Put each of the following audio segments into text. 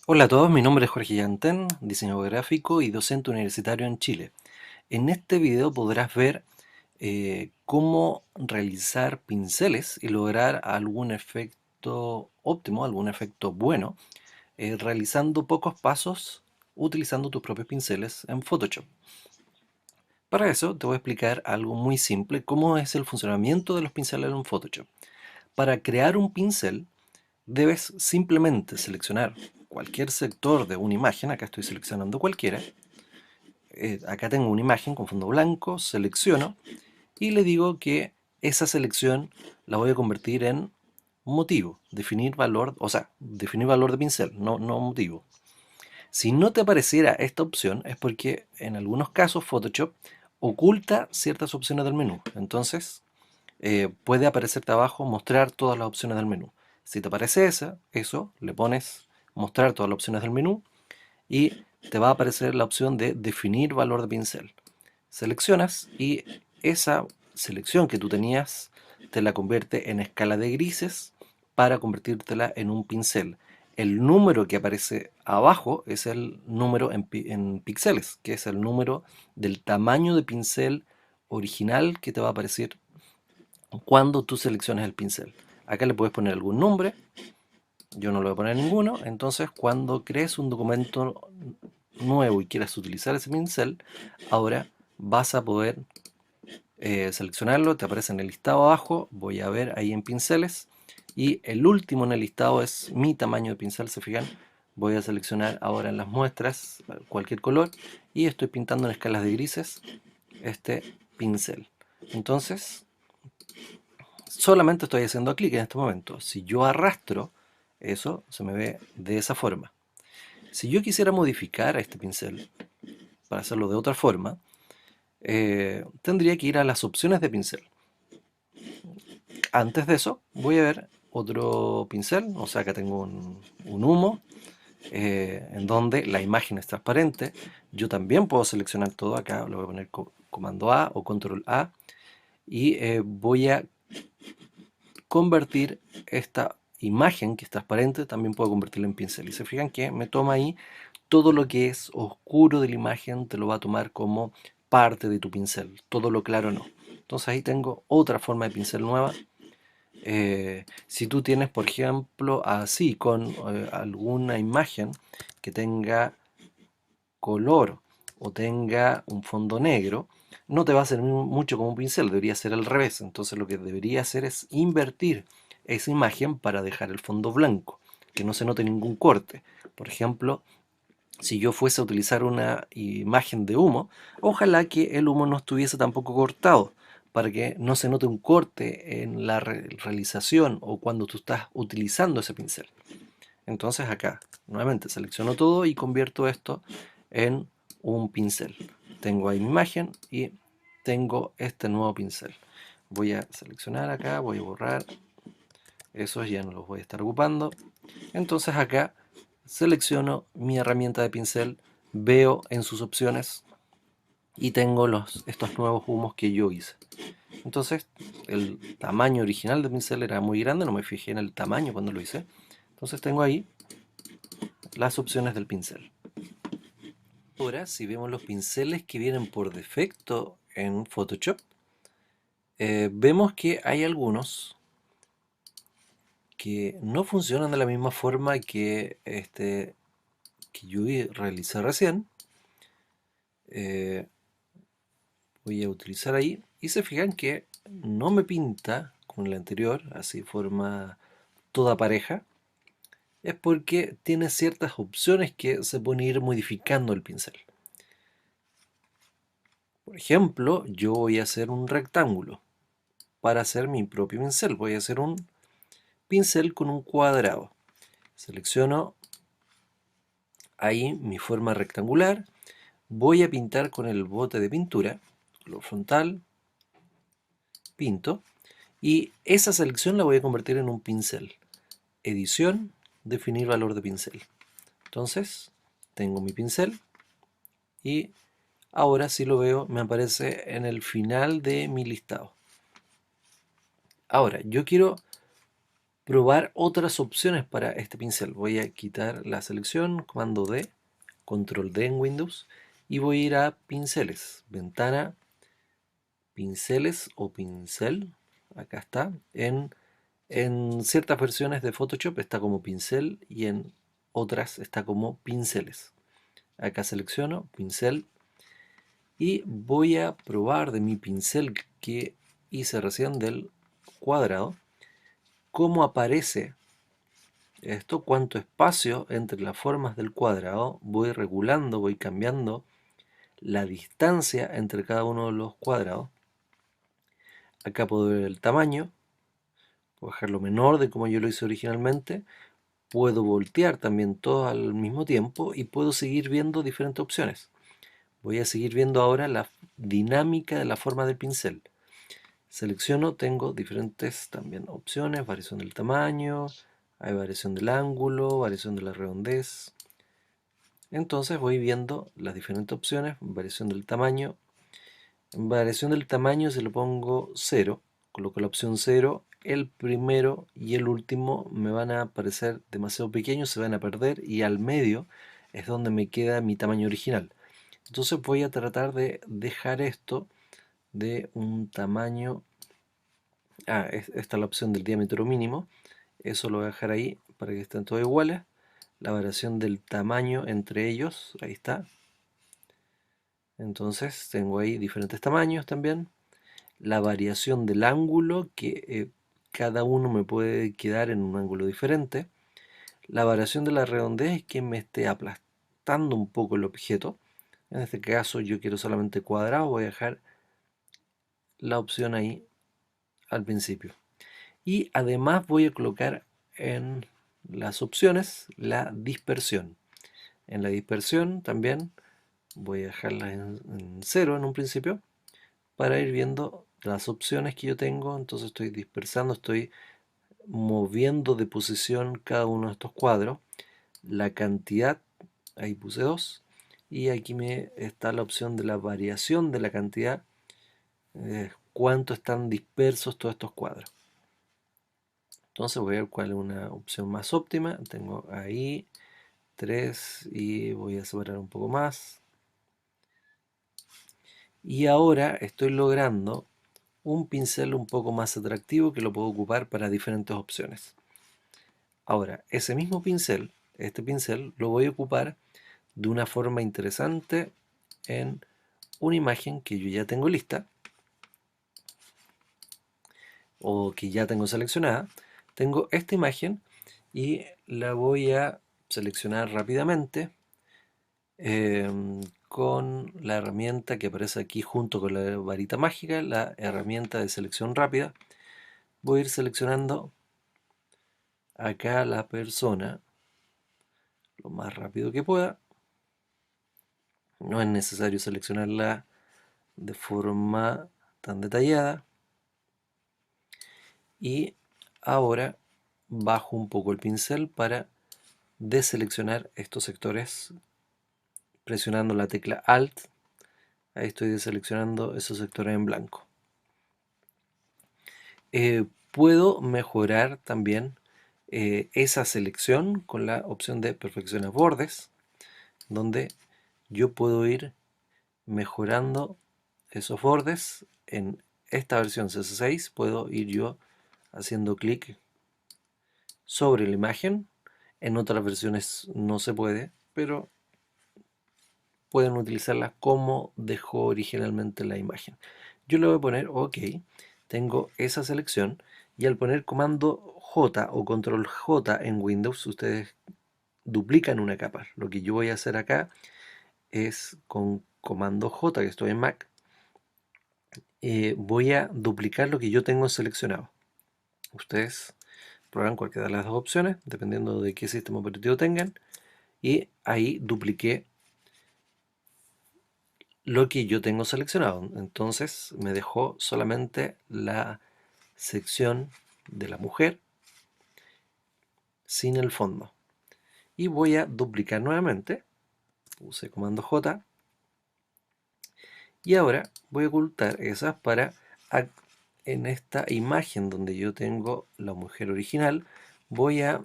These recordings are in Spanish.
Hola a todos, mi nombre es Jorge Yantén, diseñador gráfico y docente universitario en Chile. En este video podrás ver cómo realizar pinceles y lograr algún efecto óptimo, algún efecto bueno, realizando pocos pasos utilizando tus propios pinceles en Photoshop. Para eso te voy a explicar algo muy simple, cómo es el funcionamiento de los pinceles en Photoshop. Para crear un pincel, debes simplemente seleccionar cualquier sector de una imagen, acá estoy seleccionando cualquiera, acá tengo una imagen con fondo blanco, selecciono y le digo que esa selección la voy a convertir en motivo, definir valor, o sea, definir valor de pincel, no motivo. Si no te apareciera esta opción es porque en algunos casos Photoshop oculta ciertas opciones del menú, entonces puede aparecerte abajo mostrar todas las opciones del menú. Si te aparece eso, le pones mostrar todas las opciones del menú y te va a aparecer la opción de definir valor de pincel. Seleccionas y esa selección que tú tenías te la convierte en escala de grises para convertírtela en un pincel. El número que aparece abajo es el número en píxeles, que es el número del tamaño de pincel original que te va a aparecer cuando tú selecciones el pincel. Acá le puedes poner algún nombre, yo no le voy a poner ninguno, entonces cuando crees un documento nuevo y quieras utilizar ese pincel, ahora vas a poder seleccionarlo, te aparece en el listado abajo, voy a ver ahí en pinceles, y el último en el listado es mi tamaño de pincel, se fijan, voy a seleccionar ahora en las muestras cualquier color, y estoy pintando en escalas de grises este pincel. Entonces, solamente estoy haciendo clic en este momento. Si yo arrastro, eso se me ve de esa forma. Si yo quisiera modificar a este pincel para hacerlo de otra forma, tendría que ir a las opciones de pincel. Antes de eso, voy a ver otro pincel, o sea, acá tengo un humo, en donde la imagen es transparente. Yo también puedo seleccionar todo acá, lo voy a poner comando A o control A, y voy a convertir esta imagen que es transparente, también puedo convertirla en pincel. Y se fijan que me toma ahí todo lo que es oscuro de la imagen, te lo va a tomar como parte de tu pincel, todo lo claro no. Entonces ahí tengo otra forma de pincel nueva. Si tú tienes, por ejemplo, así, con alguna imagen que tenga color o tenga un fondo negro, no te va a servir mucho como un pincel, debería ser al revés. Entonces lo que debería hacer es invertir esa imagen para dejar el fondo blanco, que no se note ningún corte. Por ejemplo, si yo fuese a utilizar una imagen de humo, ojalá que el humo no estuviese tampoco cortado, para que no se note un corte en la realización o cuando tú estás utilizando ese pincel. Entonces acá, nuevamente selecciono todo y convierto esto en un pincel. Tengo ahí mi imagen y tengo este nuevo pincel. Voy a seleccionar acá, voy a borrar, esos ya no los voy a estar ocupando. Entonces acá selecciono mi herramienta de pincel, veo en sus opciones y tengo estos nuevos humos que yo hice. Entonces el tamaño original del pincel era muy grande, no me fijé en el tamaño cuando lo hice. Entonces tengo ahí las opciones del pincel. Ahora, si vemos los pinceles que vienen por defecto en Photoshop, vemos que hay algunos que no funcionan de la misma forma que este que yo realicé recién. Eh, Voy a utilizar ahí y se fijan que no me pinta con el anterior, así forma toda pareja, es porque tiene ciertas opciones que se pueden ir modificando el pincel. Por ejemplo, yo voy a hacer un rectángulo. Para hacer mi propio pincel, voy a hacer un pincel con un cuadrado. Selecciono ahí mi forma rectangular. Voy a pintar con el bote de pintura, lo frontal, pinto. Y esa selección la voy a convertir en un pincel. Edición, definir valor de pincel. Entonces, tengo mi pincel y ahora si lo veo me aparece en el final de mi listado. Ahora, yo quiero probar otras opciones para este pincel. Voy a quitar la selección, comando D, control D en Windows, y voy a ir a pinceles, ventana, pinceles o pincel, acá está, en ciertas versiones de Photoshop está como pincel y en otras está como pinceles. Acá selecciono pincel y voy a probar de mi pincel que hice recién del cuadrado, cómo aparece esto, cuánto espacio entre las formas del cuadrado, voy regulando, voy cambiando la distancia entre cada uno de los cuadrados. Acá puedo ver el tamaño, puedo dejarlo menor de como yo lo hice originalmente, puedo voltear también todo al mismo tiempo y puedo seguir viendo diferentes opciones. Voy a seguir viendo ahora la dinámica de la forma del pincel. Selecciono, tengo diferentes también opciones, variación del tamaño, hay variación del ángulo, variación de la redondez. Entonces voy viendo las diferentes opciones, variación del tamaño. En variación del tamaño se lo pongo 0, coloco la opción 0, el primero y el último me van a parecer demasiado pequeños, se van a perder y al medio es donde me queda mi tamaño original. Entonces voy a tratar de dejar esto de un tamaño, esta es la opción del diámetro mínimo, eso lo voy a dejar ahí para que estén todos iguales. La variación del tamaño entre ellos, ahí está. Entonces tengo ahí diferentes tamaños también. La variación del ángulo, que cada uno me puede quedar en un ángulo diferente. La variación de la redondez es que me esté aplastando un poco el objeto. En este caso yo quiero solamente cuadrado, voy a dejar la opción ahí al principio. Y además voy a colocar en las opciones la dispersión. En la dispersión también voy a dejarla en 0 en un principio para ir viendo las opciones que yo tengo. Entonces estoy dispersando, estoy moviendo de posición cada uno de estos cuadros. La cantidad, ahí puse 2. Y aquí me está la opción de la variación de la cantidad, cuánto están dispersos todos estos cuadros. Entonces voy a ver cuál es una opción más óptima. Tengo ahí 3 y voy a separar un poco más. Y ahora estoy logrando un pincel un poco más atractivo que lo puedo ocupar para diferentes opciones. Ahora, ese mismo pincel, este pincel, lo voy a ocupar de una forma interesante en una imagen que yo ya tengo lista o que ya tengo seleccionada. Tengo esta imagen y la voy a seleccionar rápidamente con la herramienta que aparece aquí junto con la varita mágica, la herramienta de selección rápida. Voy a ir seleccionando acá la persona lo más rápido que pueda. No es necesario seleccionarla de forma tan detallada. Y ahora bajo un poco el pincel para deseleccionar estos sectores presionando la tecla Alt. Ahí estoy deseleccionando esos sectores en blanco. Puedo mejorar también esa selección con la opción de perfeccionar bordes, donde yo puedo ir mejorando esos bordes. En esta versión CS6 puedo ir yo haciendo clic sobre la imagen. En otras versiones no se puede, pero pueden utilizarla como dejó originalmente la imagen. Yo le voy a poner OK, tengo esa selección y al poner comando J o control J en Windows ustedes duplican una capa. Lo que yo voy a hacer acá es con comando J, que estoy en Mac, voy a duplicar lo que yo tengo seleccionado. Ustedes prueban cualquiera de las dos opciones dependiendo de qué sistema operativo tengan y ahí dupliqué lo que yo tengo seleccionado. Entonces me dejó solamente la sección de la mujer sin el fondo. Y voy a duplicar nuevamente. Puse comando J. Y ahora voy a ocultar esas para en esta imagen donde yo tengo la mujer original, voy a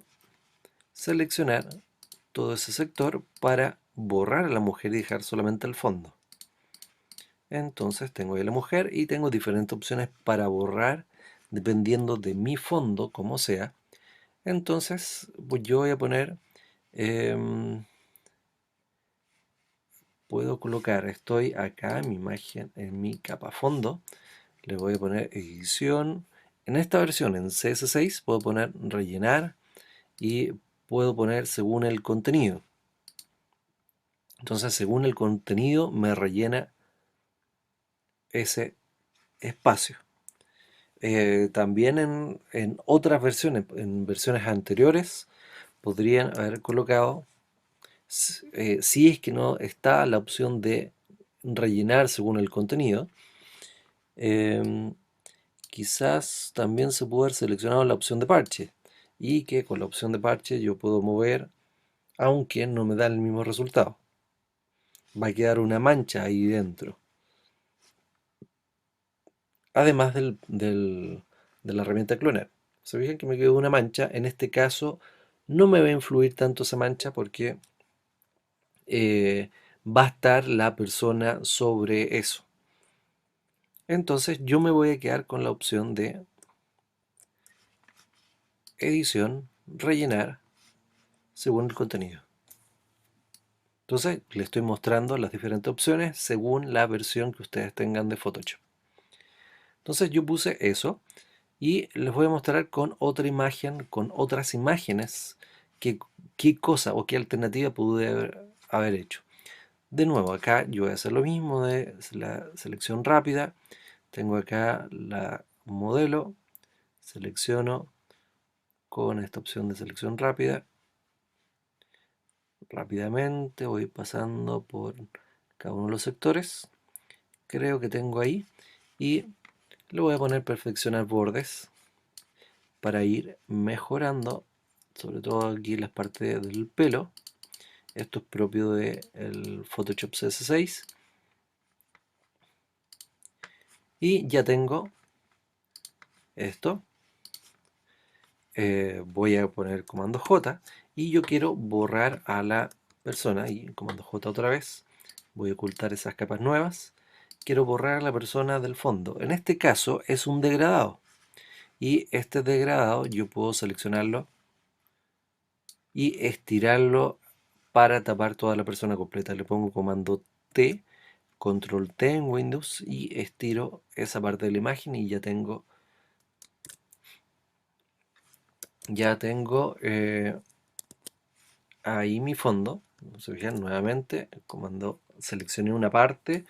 seleccionar todo ese sector para borrar a la mujer y dejar solamente el fondo. Entonces tengo ahí a la mujer y tengo diferentes opciones para borrar dependiendo de mi fondo, como sea. Entonces pues yo voy a poner, em, puedo colocar, estoy acá en mi imagen, en mi capa fondo, le voy a poner edición. En esta versión, en CS6, puedo poner rellenar y puedo poner según el contenido. Entonces, según el contenido, me rellena ese espacio. También en otras versiones, en versiones anteriores, podrían haber colocado, si es que no está la opción de rellenar según el contenido, em, quizás también se puede haber seleccionado la opción de parche y que con la opción de parche yo puedo mover, aunque no me da el mismo resultado. Va a quedar una mancha ahí dentro. Además de la herramienta clonar. Se fijan que me quedó una mancha. En este caso no me va a influir tanto esa mancha porque va a estar la persona sobre eso. Entonces yo me voy a quedar con la opción de edición, rellenar según el contenido. Entonces le estoy mostrando las diferentes opciones según la versión que ustedes tengan de Photoshop. Entonces yo puse eso y les voy a mostrar con otra imagen, con otras imágenes, qué cosa o qué alternativa pude haber hecho. De nuevo, acá yo voy a hacer lo mismo de la selección rápida. Tengo acá la modelo, selecciono con esta opción de selección rápida. Rápidamente voy pasando por cada uno de los sectores. Creo que tengo ahí y le voy a poner perfeccionar bordes para ir mejorando, sobre todo aquí las partes del pelo. Esto es propio del Photoshop CS6 y ya tengo esto. Voy a poner comando J y yo quiero borrar a la persona y comando J otra vez. Voy a ocultar esas capas nuevas. Quiero borrar a la persona del fondo. En este caso es un degradado y este degradado yo puedo seleccionarlo y estirarlo para tapar toda la persona completa. Le pongo comando T, control T en Windows y estiro esa parte de la imagen y ya tengo ahí mi fondo. Se fijan nuevamente, el comando seleccioné una parte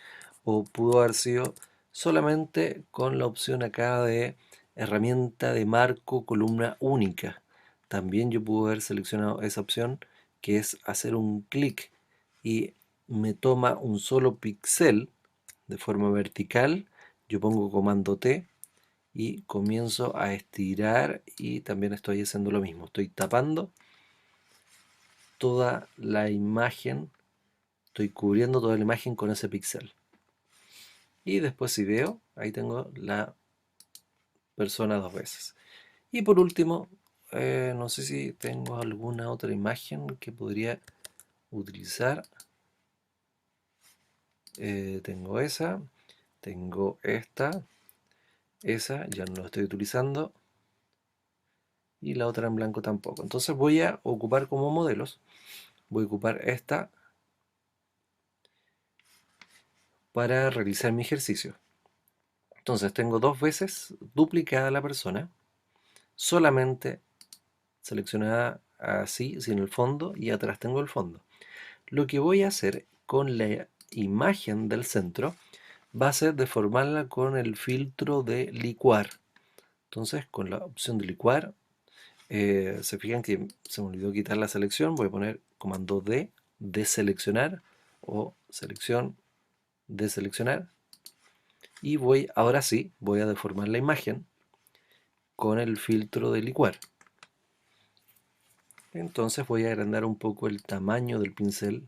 o pudo haber sido solamente con la opción acá de herramienta de marco columna única. También yo pude haber seleccionado esa opción que es hacer un clic y me toma un solo píxel de forma vertical. Yo pongo comando T y comienzo a estirar y también estoy haciendo lo mismo. Estoy tapando toda la imagen, estoy cubriendo toda la imagen con ese píxel. Y después si veo, ahí tengo la persona dos veces. Y por último, no sé si tengo alguna otra imagen que podría utilizar. Tengo esa, tengo esa ya no la estoy utilizando. Y la otra en blanco tampoco. Entonces voy a ocupar como modelos, voy a ocupar esta para realizar mi ejercicio. Entonces tengo dos veces duplicada la persona, solamente seleccionada así, sin el fondo, y atrás tengo el fondo. Lo que voy a hacer con la imagen del centro va a ser deformarla con el filtro de licuar. Entonces con la opción de licuar, se fijan que se me olvidó quitar la selección, voy a poner comando D, deseleccionar o selección, deseleccionar, y ahora sí, voy a deformar la imagen con el filtro de licuar. Entonces voy a agrandar un poco el tamaño del pincel.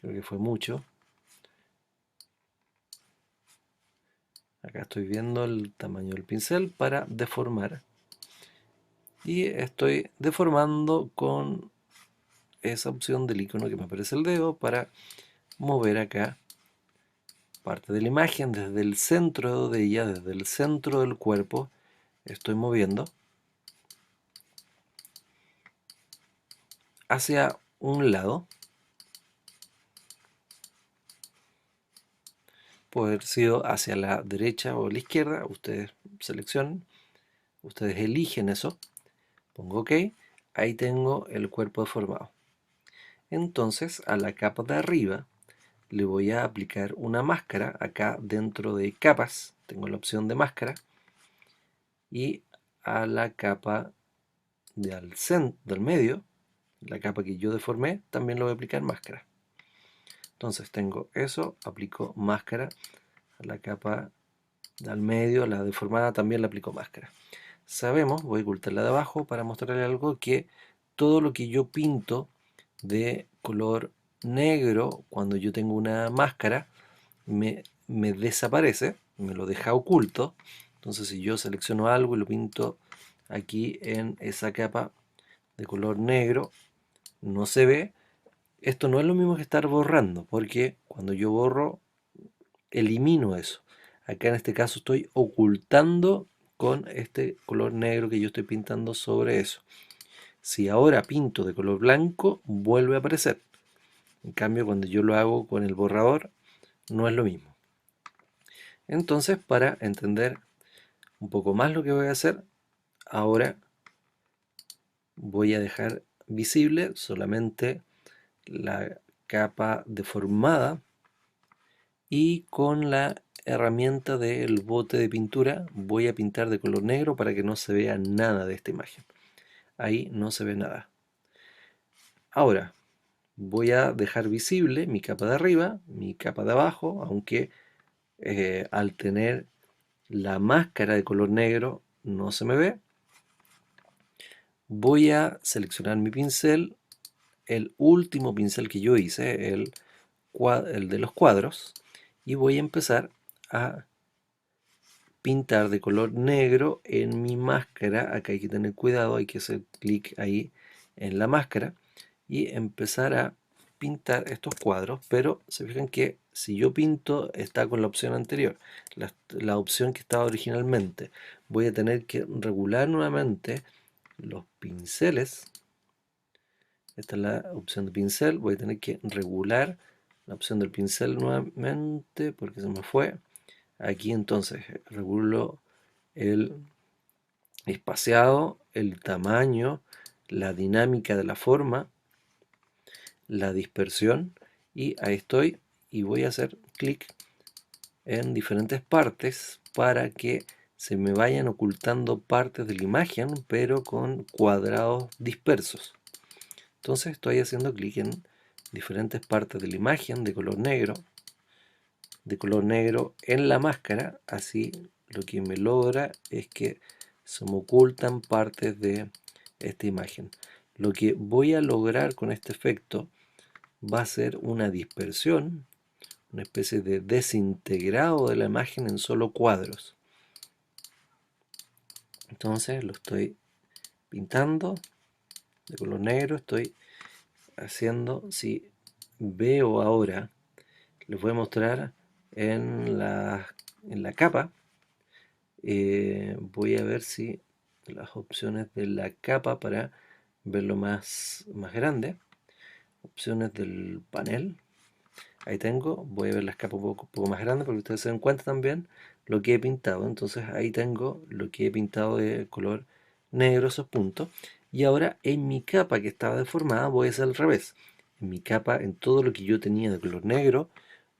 Creo que fue mucho. Acá estoy viendo el tamaño del pincel para deformar. Y estoy deformando con esa opción del icono que me aparece el dedo para mover acá parte de la imagen desde el centro de ella, desde el centro del cuerpo. Estoy moviendo hacia un lado. Puede haber sido hacia la derecha o la izquierda. Ustedes seleccionan, ustedes eligen eso. Pongo OK. Ahí tengo el cuerpo deformado. Entonces a la capa de arriba le voy a aplicar una máscara. Acá dentro de capas tengo la opción de máscara. Y a la capa del medio, la capa que yo deformé, también le voy a aplicar máscara. Entonces tengo eso, aplico máscara. A la capa del medio, la deformada, también le aplico máscara. Sabemos, voy a ocultarla de abajo para mostrarle algo, que todo lo que yo pinto de color negro cuando yo tengo una máscara me desaparece, me lo deja oculto. Entonces si yo selecciono algo y lo pinto aquí en esa capa de color negro, no se ve. Esto no es lo mismo que estar borrando, porque cuando yo borro, elimino eso. Acá en este caso estoy ocultando con este color negro que yo estoy pintando sobre eso. Si ahora pinto de color blanco, vuelve a aparecer. En cambio, cuando yo lo hago con el borrador, no es lo mismo. Entonces, para entender un poco más lo que voy a hacer, ahora voy a dejar visible solamente la capa deformada y con la herramienta del bote de pintura voy a pintar de color negro para que no se vea nada de esta imagen. Ahí no se ve nada. Ahora voy a dejar visible mi capa de arriba, mi capa de abajo, aunque al tener la máscara de color negro no se me ve. Voy a seleccionar mi pincel, el último pincel que yo hice, el de los cuadros, y voy a empezar a pintar de color negro en mi máscara. Acá hay que tener cuidado, hay que hacer clic ahí en la máscara y empezar a pintar estos cuadros, pero se fijan que si yo pinto está con la opción anterior, la opción que estaba originalmente. Voy a tener que regular nuevamente los pinceles. Esta es la opción de pincel, voy a tener que regular la opción del pincel nuevamente porque se me fue. Aquí entonces regulo el espaciado, el tamaño, la dinámica de la forma, la dispersión, y ahí estoy, y voy a hacer clic en diferentes partes para que se me vayan ocultando partes de la imagen, pero con cuadrados dispersos. Entonces estoy haciendo clic en diferentes partes de la imagen de color negro en la máscara. Así lo que me logra es que se me ocultan partes de esta imagen. Lo que voy a lograr con este efecto va a ser una dispersión, una especie de desintegrado de la imagen en solo cuadros. Entonces lo estoy pintando de color negro, estoy haciendo, si veo ahora, les voy a mostrar en la capa. Voy a ver si las opciones de la capa para verlo más grande, opciones del panel, ahí tengo, voy a ver las capas un poco más grandes porque ustedes se den cuenta también lo que he pintado. Entonces ahí tengo lo que he pintado de color negro, esos puntos. Y ahora en mi capa que estaba deformada voy a hacer al revés. En mi capa, en todo lo que yo tenía de color negro,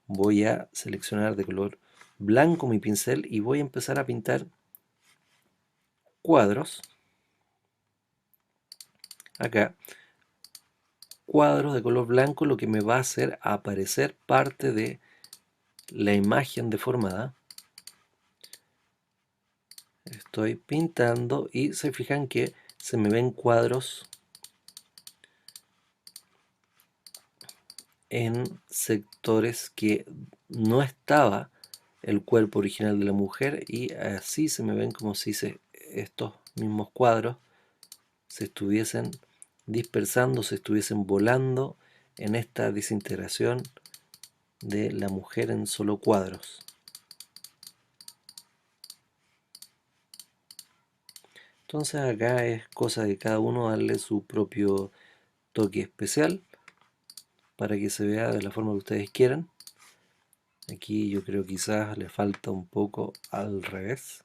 voy a seleccionar de color blanco mi pincel y voy a empezar a pintar cuadros. Acá, cuadros de color blanco, lo que me va a hacer aparecer parte de la imagen deformada. Estoy pintando y se fijan que se me ven cuadros en sectores que no estaba el cuerpo original de la mujer, y así se me ven como si estos mismos cuadros se estuviesen dispersando, se estuviesen volando en esta desintegración de la mujer en solo cuadros. Entonces acá es cosa de cada uno darle su propio toque especial para que se vea de la forma que ustedes quieran. Aquí yo creo quizás le falta un poco al revés,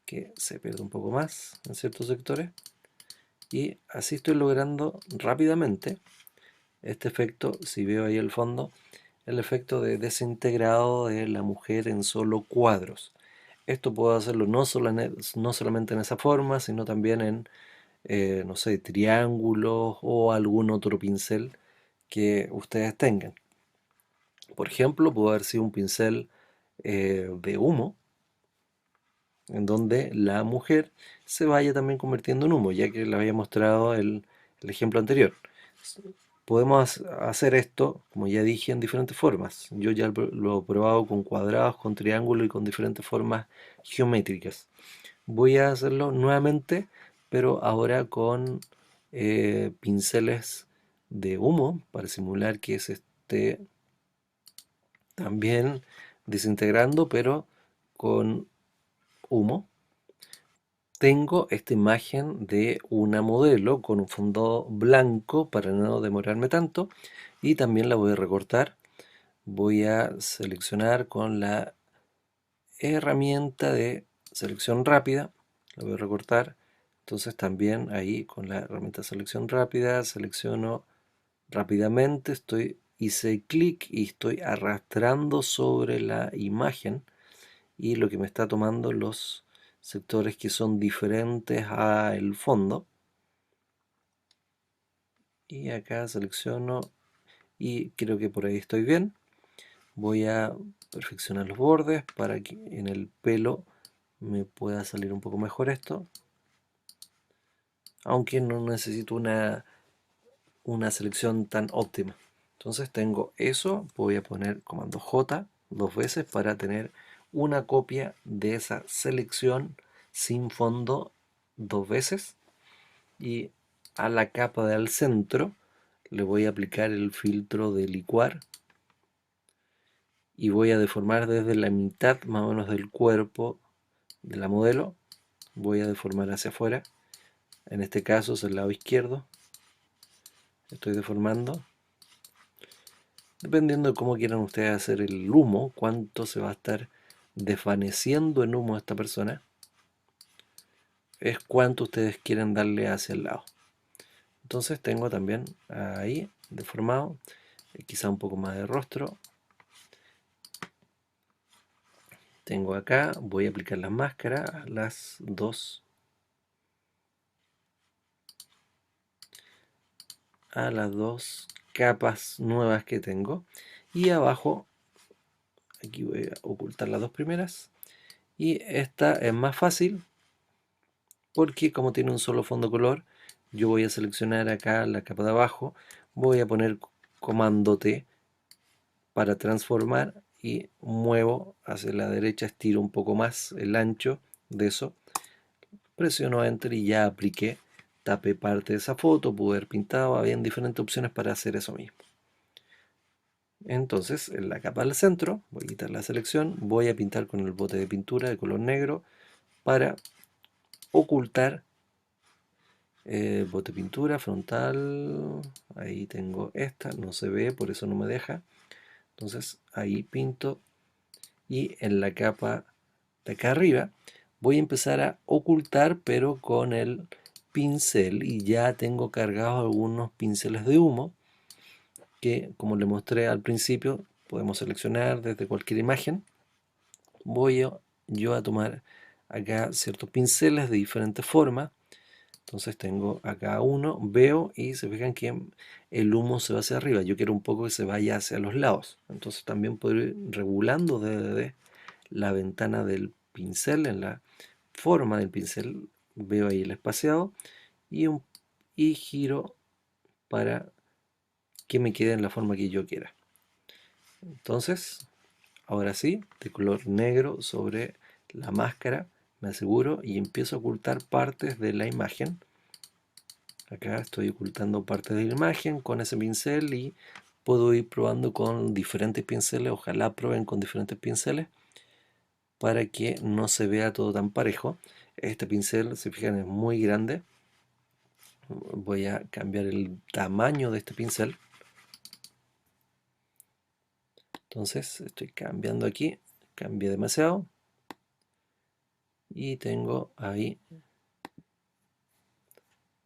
que se pierde un poco más en ciertos sectores. Y así estoy logrando rápidamente este efecto. Si veo ahí el fondo, el efecto de desintegrado de la mujer en solo cuadros. Esto puedo hacerlo no solamente en esa forma, sino también en, no sé, triángulos o algún otro pincel que ustedes tengan. Por ejemplo, puede haber sido un pincel de humo, en donde la mujer se vaya también convirtiendo en humo, ya que le había mostrado el ejemplo anterior. Podemos hacer esto, como ya dije, en diferentes formas. Yo ya lo he probado con cuadrados, con triángulos y con diferentes formas geométricas. Voy a hacerlo nuevamente, pero ahora con pinceles de humo para simular que se esté también desintegrando, pero con humo. Tengo esta imagen de una modelo con un fondo blanco para no demorarme tanto, y también la voy a recortar. Voy a seleccionar con la herramienta de selección rápida, la voy a recortar. Entonces también ahí con la herramienta de selección rápida selecciono rápidamente, hice clic y estoy arrastrando sobre la imagen, y lo que me está tomando los sectores que son diferentes al fondo. Y acá selecciono y creo que por ahí estoy bien. Voy a perfeccionar los bordes para que en el pelo me pueda salir un poco mejor esto. Aunque no necesito una selección tan óptima. Entonces tengo eso, voy a poner comando J dos veces para tener una copia de esa selección sin fondo dos veces. Y a la capa del centro le voy a aplicar el filtro de licuar y voy a deformar desde la mitad más o menos del cuerpo de la modelo. Voy a deformar hacia afuera, en este caso es el lado izquierdo. Estoy deformando dependiendo de cómo quieran ustedes hacer el humo, cuánto se va a estar desvaneciendo en humo a esta persona, es cuánto ustedes quieren darle hacia el lado. Entonces tengo también ahí deformado, quizá un poco más de rostro. Tengo acá, voy a aplicar la máscara a las dos capas nuevas que tengo, y abajo aquí voy a ocultar las dos primeras, y esta es más fácil porque como tiene un solo fondo color, yo voy a seleccionar acá la capa de abajo, voy a poner comando T para transformar y muevo hacia la derecha, estiro un poco más el ancho de eso, presiono Enter y ya apliqué, tapé parte de esa foto, pude haber pintado, habían diferentes opciones para hacer eso mismo. Entonces en la capa del centro voy a quitar la selección, voy a pintar con el bote de pintura de color negro para ocultar bote pintura frontal. Ahí tengo esta, no se ve, por eso no me deja. Entonces ahí pinto, y en la capa de acá arriba voy a empezar a ocultar, pero con el pincel, y ya tengo cargados algunos pinceles de humo que, como le mostré al principio, podemos seleccionar desde cualquier imagen. Voy yo a tomar acá ciertos pinceles de diferentes formas. Entonces tengo acá uno, veo y se fijan que el humo se va hacia arriba. Yo quiero un poco que se vaya hacia los lados. Entonces también puedo ir regulando desde la ventana del pincel, en la forma del pincel. Veo ahí el espaciado y, y giro para que me quede en la forma que yo quiera. Entonces Ahora sí, de color negro sobre la máscara, me aseguro y empiezo a ocultar partes de la imagen. Acá estoy ocultando partes de la imagen con ese pincel y puedo ir probando con diferentes pinceles. Ojalá prueben con diferentes pinceles para que no se vea todo tan parejo. Este pincel, si fijan, es muy grande. Voy a cambiar el tamaño de este pincel. Entonces estoy cambiando aquí, cambié demasiado y tengo ahí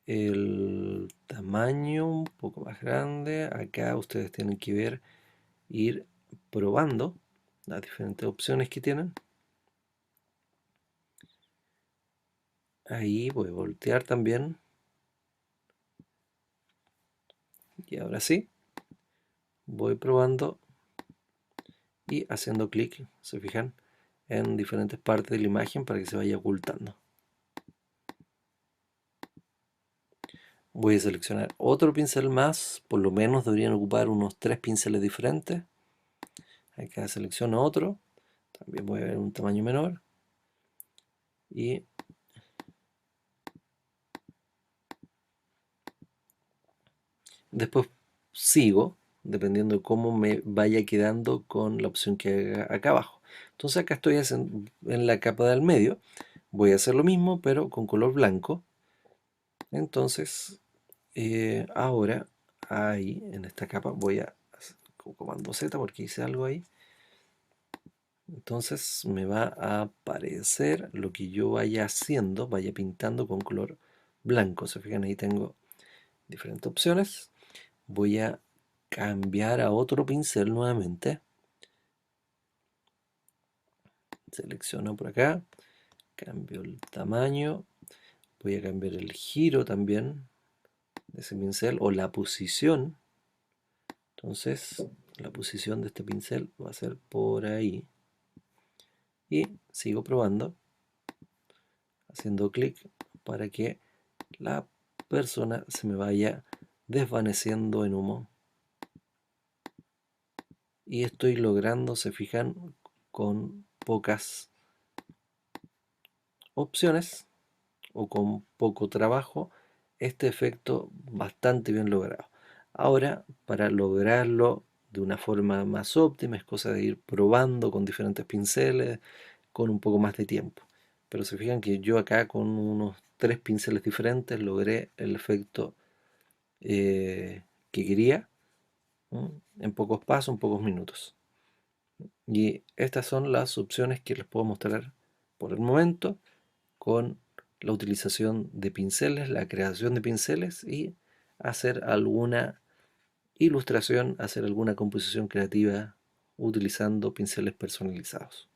el tamaño un poco más grande. Acá ustedes tienen que ver, ir probando las diferentes opciones que tienen. Ahí voy a voltear también. Y ahora sí, voy probando y haciendo clic, se fijan, en diferentes partes de la imagen para que se vaya ocultando. Voy a seleccionar otro pincel más, por lo menos deberían ocupar unos 3 pinceles diferentes. Acá selecciono otro, también voy a ver un tamaño menor. Y después sigo, dependiendo de cómo me vaya quedando con la opción que haga acá abajo. Entonces acá estoy en la capa del medio. Voy a hacer lo mismo, pero con color blanco. Entonces, ahora, ahí, en esta capa, voy a hacer con comando Z porque hice algo ahí. Entonces me va a aparecer lo que yo vaya haciendo, vaya pintando con color blanco. Se fijan, ahí tengo diferentes opciones. Voy a cambiar a otro pincel nuevamente. Selecciono por acá, cambio el tamaño, voy a cambiar el giro también de ese pincel o la posición. Entonces la posición de este pincel va a ser por ahí. Y sigo probando, haciendo clic para que la persona se me vaya desvaneciendo en humo. Y estoy logrando, se fijan, con pocas opciones o con poco trabajo, este efecto bastante bien logrado. Ahora, para lograrlo de una forma más óptima, es cosa de ir probando con diferentes pinceles, con un poco más de tiempo. Pero se fijan que yo acá con unos 3 pinceles diferentes logré el efecto que quería, ¿no? En pocos pasos, en pocos minutos. Y estas son las opciones que les puedo mostrar por el momento con la utilización de pinceles, la creación de pinceles y hacer alguna ilustración, hacer alguna composición creativa utilizando pinceles personalizados.